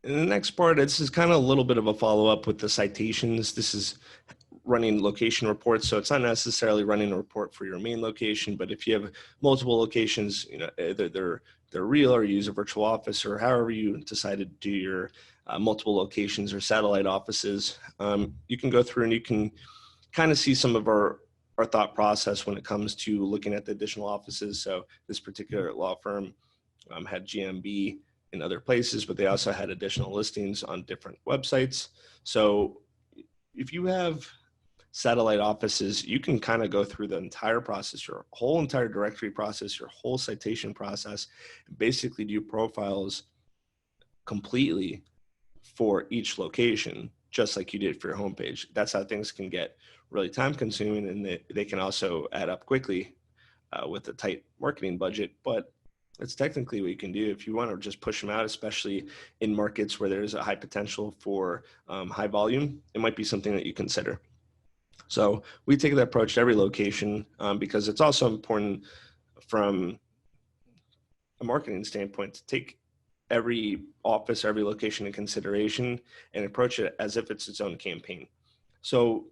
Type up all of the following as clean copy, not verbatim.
in the next part, this is kind of a little bit of a follow-up with the citations. This is running location reports, so it's not necessarily running a report for your main location, but if you have multiple locations, either they're real or you use a virtual office or however you decide to do your multiple locations or satellite offices, you can go through and you can kind of see some of our thought process when it comes to looking at the additional offices. So this particular law firm had GMB in other places, but they also had additional listings on different websites. So if you have satellite offices, you can kind of go through the entire process, your whole entire directory process, your whole citation process, and basically do profiles completely for each location, just like you did for your homepage. That's how things can get really time consuming, and they can also add up quickly with a tight marketing budget. But it's technically what you can do if you want to just push them out, especially in markets where there's a high potential for high volume. It might be something that you consider. So we take that approach to every location because it's also important from a marketing standpoint to take every office, every location in consideration and approach it as if it's its own campaign. So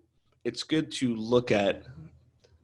it's good to look at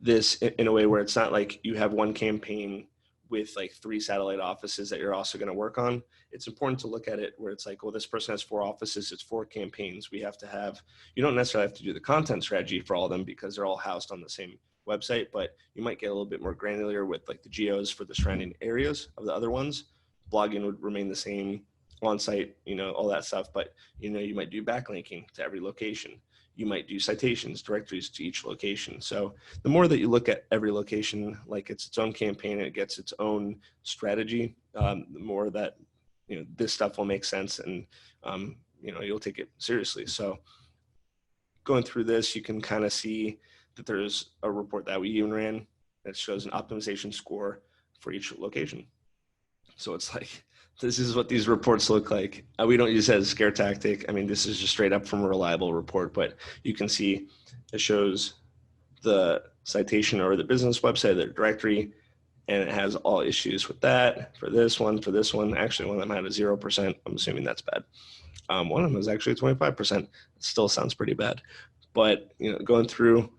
this in a way where it's not like you have one campaign with like 3 satellite offices that you're also going to work on. It's important to look at it where it's like, well, this person has 4 offices, it's 4 campaigns. We have to have, you don't necessarily have to do the content strategy for all of them because they're all housed on the same website, but you might get a little bit more granular with like the geos for the surrounding areas of the other ones. Blogging would remain the same, on-site, all that stuff, but you might do backlinking to every location. You might do citations, directories to each location. So the more that you look at every location like it's its own campaign and it gets its own strategy, the more that this stuff will make sense and you'll take it seriously. So going through this, you can kind of see that there's a report that we even ran that shows an optimization score for each location. So it's like, this is what these reports look like. We don't use it as a scare tactic. I mean, this is just straight up from a reliable report, but you can see it shows the citation or the business website, the directory, and it has all issues with that for this one. Actually, one of them had a 0%. I'm assuming that's bad. One of them was actually 25%. It still sounds pretty bad. But, going through,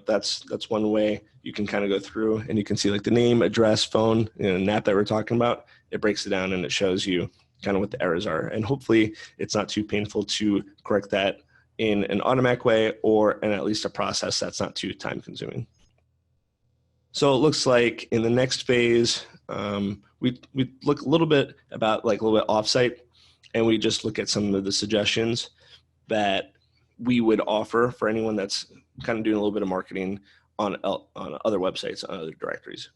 that's one way you can kind of go through and you can see like the name, address, phone, NAP that we're talking about. It breaks it down and it shows you kind of what the errors are. And hopefully it's not too painful to correct that in an automatic way or in at least a process that's not too time consuming. So it looks like in the next phase, we look a little bit about like a little bit offsite, and we just look at some of the suggestions that we would offer for anyone that's kind of doing a little bit of marketing on other websites, on other directories.